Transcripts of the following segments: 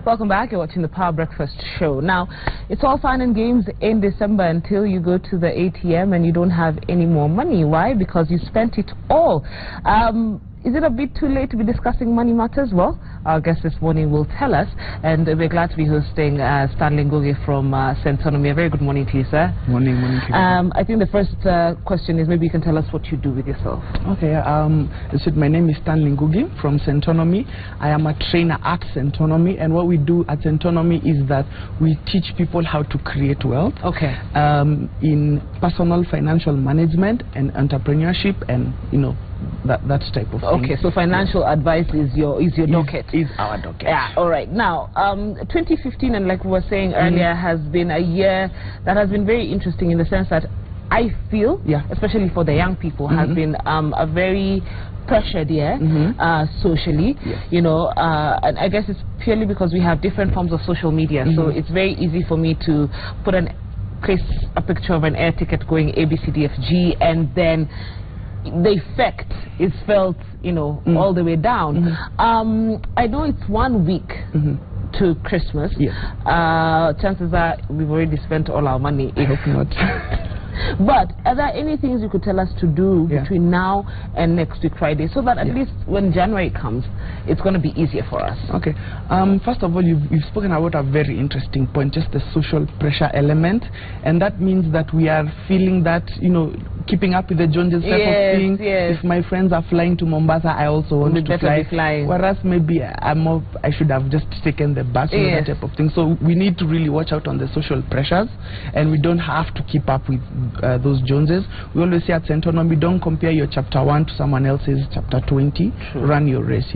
Welcome back. You're watching the Power Breakfast Show. Now, it's all fun and games in December until you go to the ATM and you don't have any more money. Why? Because you spent it all. Is it a bit too late to be discussing money matters? Well, our guest this morning will tell us, and we're glad to be hosting Stanley Ngugi from Centonomy. A very good morning to you, sir. Morning to you. I think the first question is maybe you can tell us what you do with yourself. Okay, so my name is Stanley Ngugi from Centonomy. I am a trainer at Centonomy, and what we do at Centonomy is that we teach people how to create wealth. Okay. In personal financial management and entrepreneurship, and that type of thing. Okay, so financial advice is your docket. Is our docket. Yeah, all right. Now, 2015, and like we were saying earlier, has been a year that has been very interesting in the sense that I feel, especially for the young people, has been a very pressured year socially. And I guess it's purely because we have different forms of social media, so it's very easy for me to place a picture of an air ticket going ABCDFG, and then the effect is felt, all the way down. I know it's 1 week to Christmas. Chances are we've already spent all our money. I hope not. But are there any things you could tell us to do between now and next week Friday, so that at least when January comes, it's going to be easier for us? Okay. First of all, you've spoken about a very interesting point, just the social pressure element, and that means that we are feeling that, keeping up with the Joneses type of thing. If my friends are flying to Mombasa, I also want to fly. Whereas maybe I should have just taken the bus, that type of thing. So we need to really watch out on the social pressures, and we don't have to keep up with those Joneses. We always say at Centonomy, don't compare your chapter 1 to someone else's chapter 20. Run your race.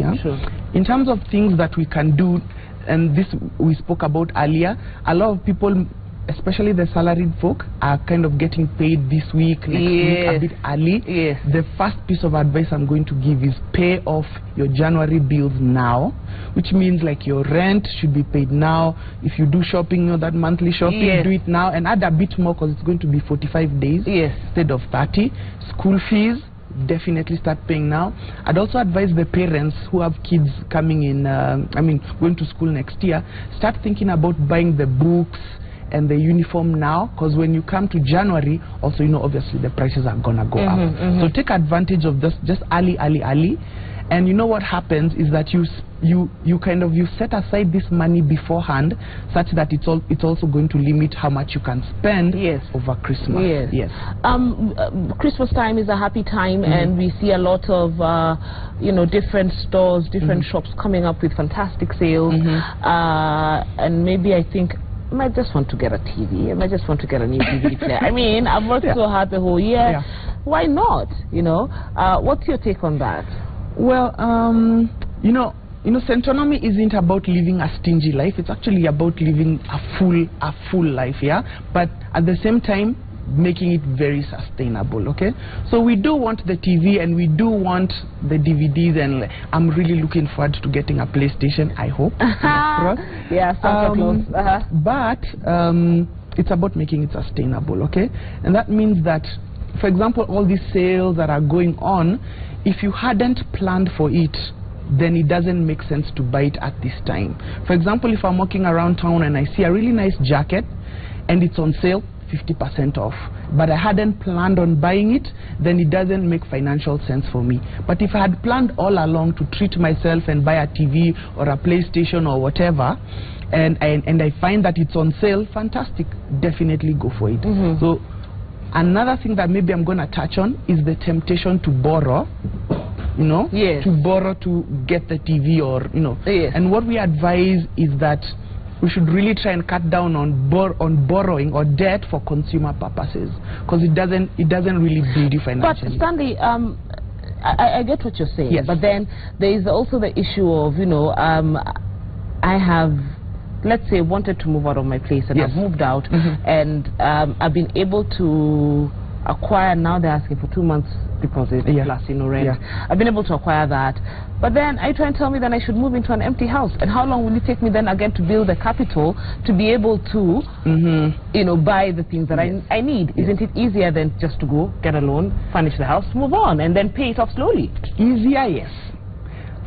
In terms of things that we can do, and this we spoke about earlier, a lot of people, especially the salaried folk, are kind of getting paid this week, next week, a bit early. The first piece of advice I'm going to give is pay off your January bills now, which means like your rent should be paid now. If you do shopping, that monthly shopping, do it now, and add a bit more because it's going to be 45 days instead of 30. School fees, definitely start paying now. I'd also advise the parents who have kids coming in, going to school next year, start thinking about buying the books and the uniform now, because when you come to January, also, obviously the prices are gonna go up. So take advantage of this just early. And what happens is that you set aside this money beforehand, such that it's also going to limit how much you can spend over Christmas. Christmas time is a happy time, and we see a lot of different stores, different shops coming up with fantastic sales, and maybe I think I might just want to get a TV. I might just want to get a new DVD player. I mean, I've worked so hard the whole year. Why not? What's your take on that? Well, Centonomy isn't about living a stingy life. It's actually about living a full life, But at the same time, making it very sustainable. Okay, so we do want the TV and we do want the DVDs, and I'm really looking forward to getting a PlayStation, I hope. Santa Claus. But it's about making it sustainable. Okay, and that means that, for example, all these sales that are going on, if you hadn't planned for it, then it doesn't make sense to buy it at this time. For example, if I'm walking around town and I see a really nice jacket and it's on sale, 50% off, but I hadn't planned on buying it, then it doesn't make financial sense for me. But if I had planned all along to treat myself and buy a TV or a PlayStation or whatever, and I find that it's on sale, fantastic, definitely go for it. So another thing that maybe I'm going to touch on is the temptation to borrow, to borrow to get the TV, or and what we advise is that we should really try and cut down on borrowing or debt for consumer purposes, because it doesn't really build you financially. But Stanley, I get what you're saying, but then there is also the issue of I have, let's say, wanted to move out of my place, and I've moved out, and I've been able to acquire, now they're asking for 2 months deposit plus rent. I've been able to acquire that, but then I try and tell me then I should move into an empty house, and how long will it take me then again to build the capital to be able to buy the things that I need? Isn't it easier than just to go get a loan, furnish the house, move on, and then pay it off slowly? Easier, yes.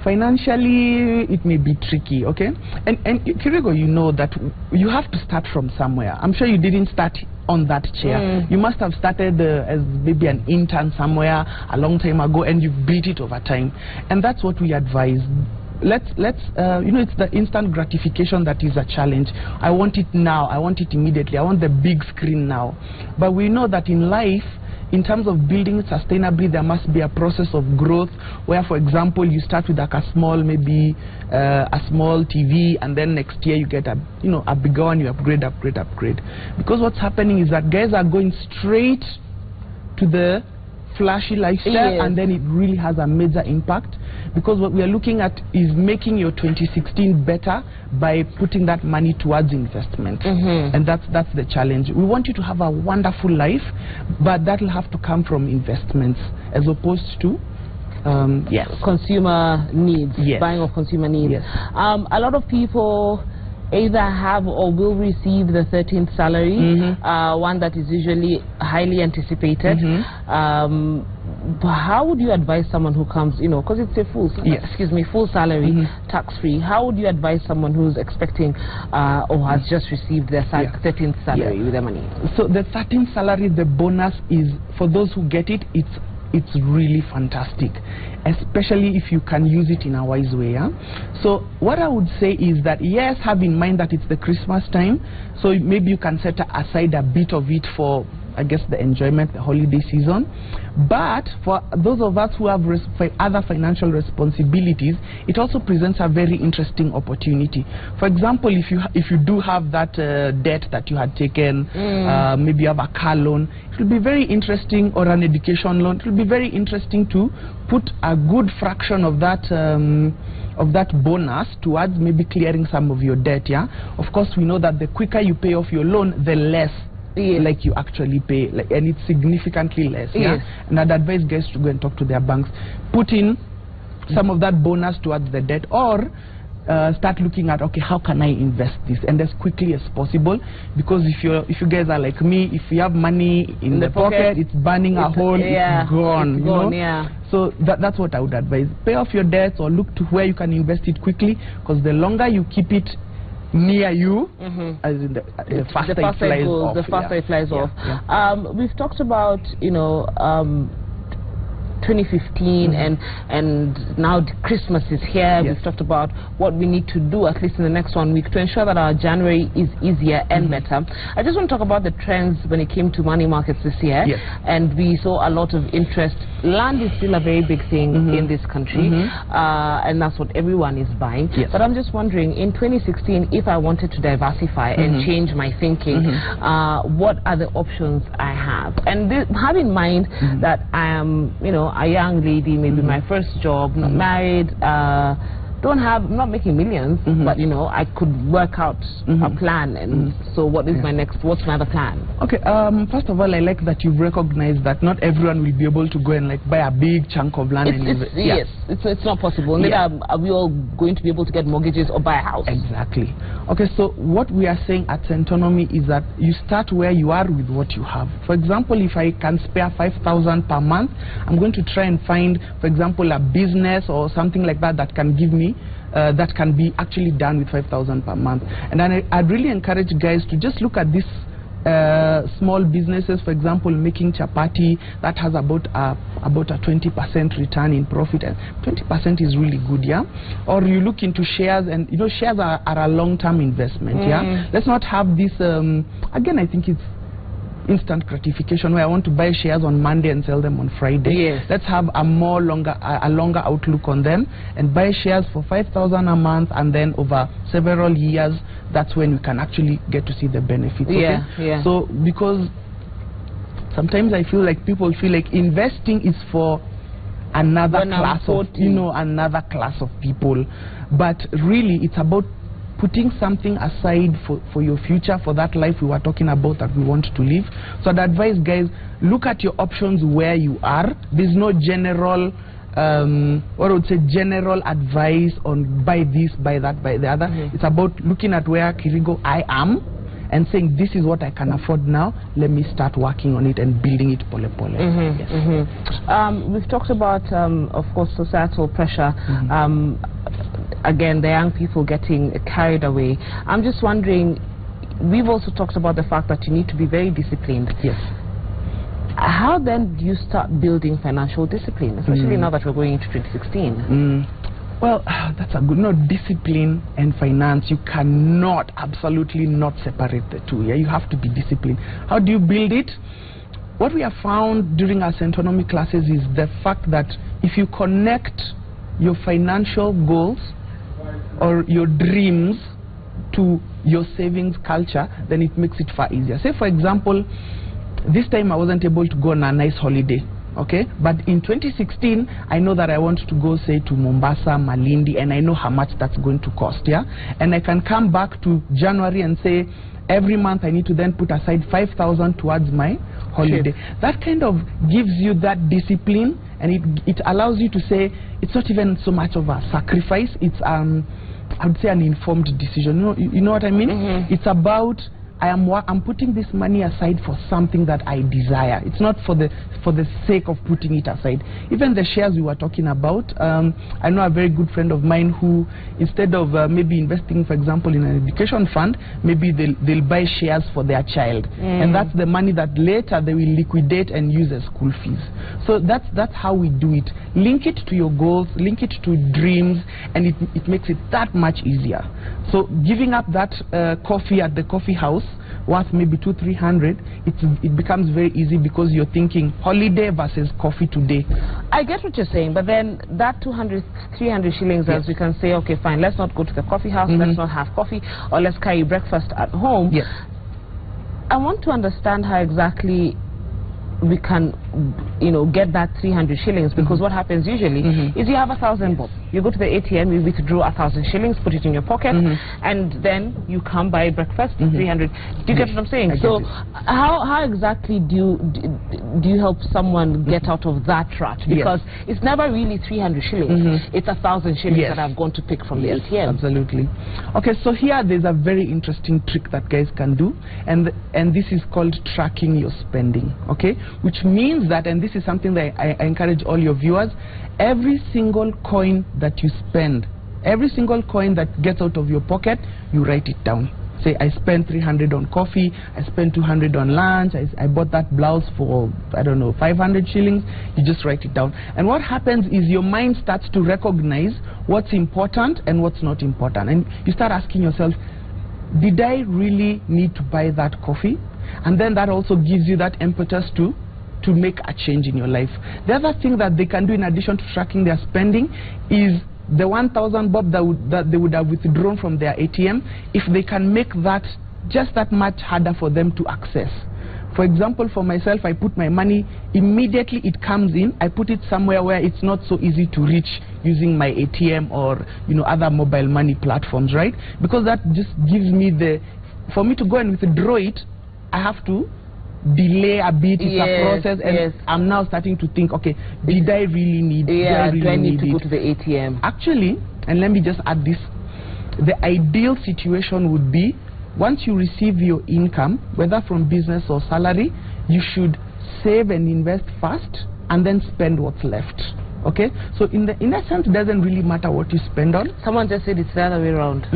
Financially, it may be tricky, okay? And Kirigo, you know that you have to start from somewhere. I'm sure you didn't start on that chair. You must have started as maybe an intern somewhere a long time ago, and you've built it over time. And that's what we advise. Let's you know, it's the instant gratification that is a challenge. I want it now. I want it immediately. I want the big screen now. But we know that in life, in terms of building it sustainably, there must be a process of growth where, for example, you start with like a small, maybe a small TV, and then next year you get a bigger one, you upgrade. Because what's happening is that guys are going straight to the flashy lifestyle, and then it really has a major impact, because what we are looking at is making your 2016 better by putting that money towards investment. And that's the challenge. We want you to have a wonderful life, but that will have to come from investments as opposed to consumer needs, buying of consumer needs. A lot of people either have or will receive the 13th salary, one that is usually highly anticipated. But how would you advise someone who comes, because it's a full salary, tax-free? How would you advise someone who's expecting or has just received their 13th salary with their money? So the 13th salary, the bonus is, for those who get it, it's really fantastic, especially if you can use it in a wise way. So what I would say is that, yes, have in mind that it's the Christmas time, so maybe you can set aside a bit of it for, I guess, the enjoyment, the holiday season. But for those of us who have other financial responsibilities, it also presents a very interesting opportunity. For example, if you do have that debt that you had taken, maybe you have a car loan, it will be very interesting, or an education loan, it will be very interesting to put a good fraction of that bonus towards maybe clearing some of your debt. Of course, we know that the quicker you pay off your loan, the less like you actually pay, and it's significantly less. And I'd advise guys to go and talk to their banks, put in some of that bonus towards the debt, or start looking at, okay, how can I invest this, and as quickly as possible, because if you guys are like me, if you have money in the pocket, it's burning a hole, it's gone, So that's what I would advise. Pay off your debts, or look to where you can invest it quickly, because the longer you keep it near you, as in the faster it flies off. The faster it flies off. We've talked about 2015 and now Christmas is here. We've talked about what we need to do, at least in the next 1 week, to ensure that our January is easier and better. I just want to talk about the trends when it came to money markets this year. And we saw a lot of interest. Land is still a very big thing in this country, and that's what everyone is buying. But I'm just wondering, in 2016, if I wanted to diversify and change my thinking, what are the options I have? And have in mind that I am, a young lady, maybe my first job, not married, not making millions, but I could work out a plan. And so what is what's my other plan? Okay, first of all, I like that you've recognized that not everyone will be able to go and buy a big chunk of land. It's not possible. Neither are we all going to be able to get mortgages or buy a house. Exactly. Okay, so what we are saying at Centonomy is that you start where you are with what you have. For example, if I can spare 5,000 per month, I'm going to try and find, for example, a business or something like that that can give me that can be actually done with 5,000 per month. And then I'd really encourage guys to just look at this small businesses, for example, making chapati, that has about a 20% return in profit, and 20% is really good. Or you look into shares, and shares are a long-term investment. Let's not have this again, I think it's instant gratification where I want to buy shares on Monday and sell them on Friday. Let's have a longer outlook on them and buy shares for 5,000 a month, and then over several years, that's when we can actually get to see the benefits. So because sometimes I feel like people feel like investing is for another class of people, but really it's about putting something aside for your future, for that life we were talking about that we want to live. So I'd advise guys, look at your options where you are. There's no general what I would say general advice on buy this, buy that, buy the other. It's about looking at where Kirigo I am and saying, this is what I can afford now, let me start working on it and building it pole pole. Yes. We've talked about, of course, societal pressure. Again, the young people getting carried away. I'm just wondering, we've also talked about the fact that you need to be very disciplined. Yes. How then do you start building financial discipline, especially now that we're going into 2016? Well, that's a good, discipline and finance, you cannot, absolutely not separate the two. Yeah, you have to be disciplined. How do you build it? What we have found during our Centonomy classes is the fact that if you connect your financial goals or your dreams to your savings culture, then it makes it far easier. Say, for example, this time I wasn't able to go on a nice holiday, okay? But in 2016, I know that I want to go, say, to Mombasa, Malindi, and I know how much that's going to cost, yeah? And I can come back to January and say, every month I need to then put aside 5,000 towards my holiday. Sure. That kind of gives you that discipline, and it allows you to say, it's not even so much of a sacrifice, it's, I would say, an informed decision. You know what I mean? It's about, I'm putting this money aside for something that I desire. It's not for the sake of putting it aside. Even the shares we were talking about, I know a very good friend of mine who, instead of maybe investing, for example, in an education fund, maybe they'll buy shares for their child. And that's the money that later they will liquidate and use as school fees. So that's how we do it. Link it to your goals, link it to dreams, and it makes it that much easier. So giving up that coffee at the coffee house worth maybe 200-300, it becomes very easy because you're thinking holiday versus coffee today. I get what you're saying, but then that 200-300 shillings, as we can say, okay, fine, let's not go to the coffee house, let's not have coffee, or let's carry breakfast at home. Yes. I want to understand how exactly we can, get that 300 shillings, because what happens usually is you have 1,000 bob. You go to the ATM, you withdraw 1,000 shillings, put it in your pocket, and then you come buy breakfast, 300. Do you get what I'm saying? So how exactly do you help someone get out of that rut? Because it's never really 300 shillings. It's 1,000 shillings that I've gone to pick from the ATM. Absolutely. Okay, so here there's a very interesting trick that guys can do, and this is called tracking your spending, okay? Which means that, and this is something that I encourage all your viewers, every single coin that you spend, every single coin that gets out of your pocket, you write it down. Say, I spent 300 on coffee, I spent 200 on lunch, I bought that blouse for, I don't know, 500 shillings, you just write it down. And what happens is your mind starts to recognize what's important and what's not important. And you start asking yourself, did I really need to buy that coffee? And then that also gives you that impetus to make a change in your life. The other thing that they can do in addition to tracking their spending is the 1,000 bob that they would have withdrawn from their ATM, if they can make that just that much harder for them to access. For example, for myself, I put my money, immediately it comes in, I put it somewhere where it's not so easy to reach using my ATM or other mobile money platforms, right? Because that just gives me for me to go and withdraw it, I have to delay a bit. It's a process, and I'm now starting to think, okay, did I really need do I need to go to the ATM? Actually, and let me just add this, the ideal situation would be, once you receive your income, whether from business or salary, you should save and invest first and then spend what's left. Okay? So in essence, it doesn't really matter what you spend on. Someone just said it's the other way around.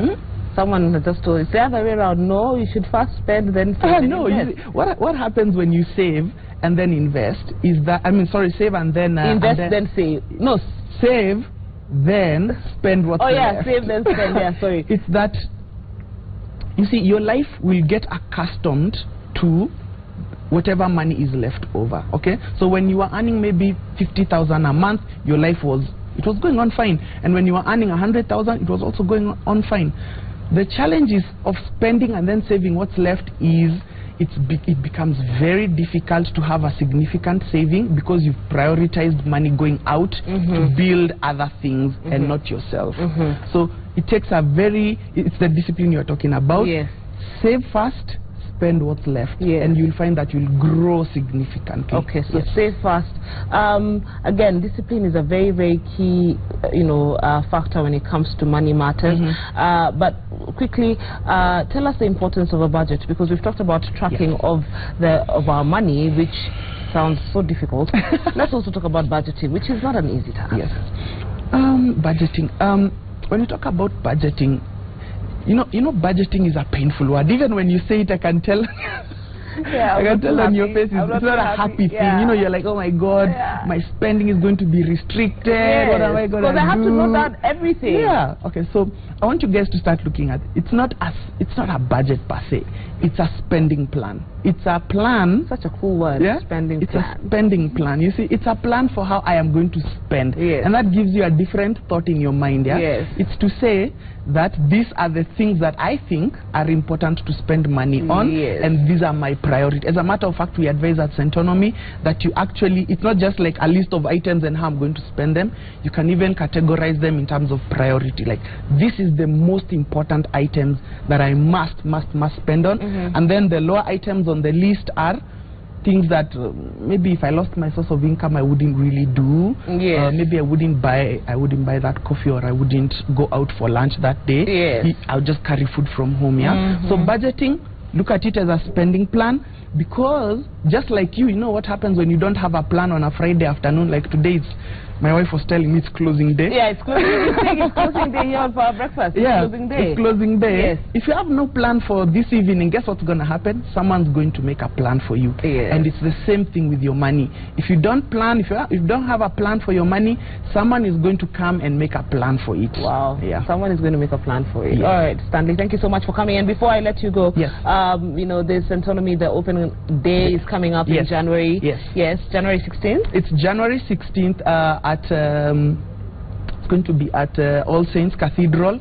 Someone just told it's the other way around. No, you should first spend, then save. No, what happens when you save and then invest is that, save and then invest, then save. No, save, then spend what's left. Save, then spend. Yeah, sorry. It's that, you see, your life will get accustomed to whatever money is left over. Okay, so when you are earning maybe 50,000 a month, your life was going on fine, and when you are earning 100,000, it was also going on fine. The challenge is of spending and then saving what's left is it becomes very difficult to have a significant saving because you've prioritized money going out to build other things and not yourself. So it takes it's the discipline you're talking about. Yes. Save first, spend what's left, and you'll find that you'll grow significantly. Okay, so save fast. Again, discipline is a very, very key, factor when it comes to money matters. But quickly, tell us the importance of a budget, because we've talked about tracking of our money, which sounds so difficult. Let's also talk about budgeting, which is not an easy task. Yes. Budgeting. When you talk about budgeting, budgeting is a painful word. Even when you say it, I can tell. I can tell on your face it's not a happy thing. You're like, oh my God, my spending is going to be restricted. What am I going to do? Because I have to note down everything. Yeah. Okay. So I want you guys to start looking at it. It's not a budget per se. It's a spending plan. It's a plan. Such a cool word. Yeah. Spending plan. It's a spending plan. You see, it's a plan for how I am going to spend. And that gives you a different thought in your mind. It's to say that these are the things that I think are important to spend money on, and these are my priorities. As a matter of fact, we advise at Centonomy that you actually, it's not just like a list of items and how I'm going to spend them. You can even categorize them in terms of priority. Like, this is the most important items that I must spend on, and then the lower items on the list are things that maybe if I lost my source of income I wouldn't really do. Maybe I wouldn't buy that coffee, or I wouldn't go out for lunch that day. I'll just carry food from home. So budgeting, look at it as a spending plan, because just like you know what happens when you don't have a plan on a Friday afternoon. Like today, my wife was telling me it's closing day. It's closing. It's closing day here for our breakfast. It's closing day. It's closing day. If you have no plan for this evening, guess what's going to happen? Someone's going to make a plan for you. And it's the same thing with your money. If you don't plan, if you don't have a plan for your money, someone is going to come and make a plan for it. Wow. Someone is going to make a plan for it. All right, Stanley, thank you so much for coming. And before I let you go, the Centonomy, the open day is coming up in January. January 16th. It's January 16th. It's going to be at All Saints Cathedral.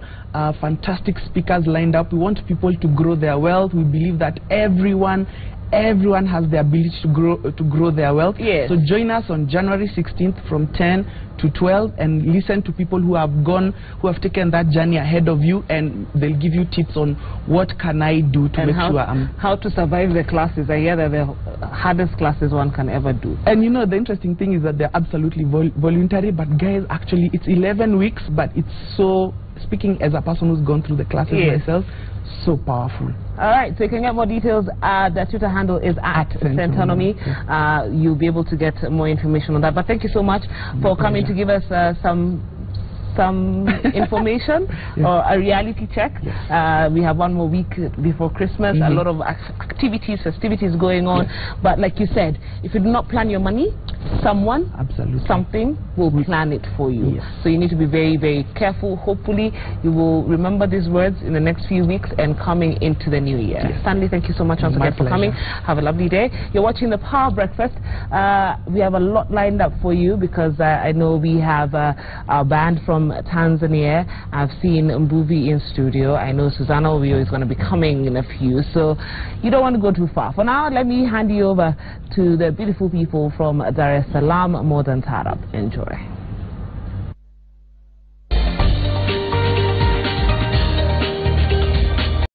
Fantastic speakers lined up. We want people to grow their wealth. We believe that everyone has the ability to grow their wealth. So join us on January 16th from 10 to 12 and listen to people who have taken that journey ahead of you, and they'll give you tips on what can I do to make sure how to survive the classes. I hear that the hardest classes one can ever do. And the interesting thing is that they're absolutely voluntary, but guys, actually it's 11 weeks, but it's so, speaking as a person who's gone through the classes myself, so powerful. All right, so you can get more details. The Twitter handle is at Centonomy. You'll be able to get more information on that. But thank you so much for coming to give us some information or a reality check. We have one more week before Christmas. A lot of festivities going on. But like you said, if you do not plan your money, something will plan it for you. So you need to be very, very careful. Hopefully you will remember these words in the next few weeks and coming into the new year. Stanley, thank you so much once again for coming. Have a lovely day. You're watching the Power Breakfast. We have a lot lined up for you, because I know we have our band from Tanzania. I've seen Mbuvi in studio. I know Susanna Ovio is going to be coming in a few, so you don't want to go too far. For now, let me hand you over to the beautiful people from Dar es Salaam Modern Tarab. Enjoy.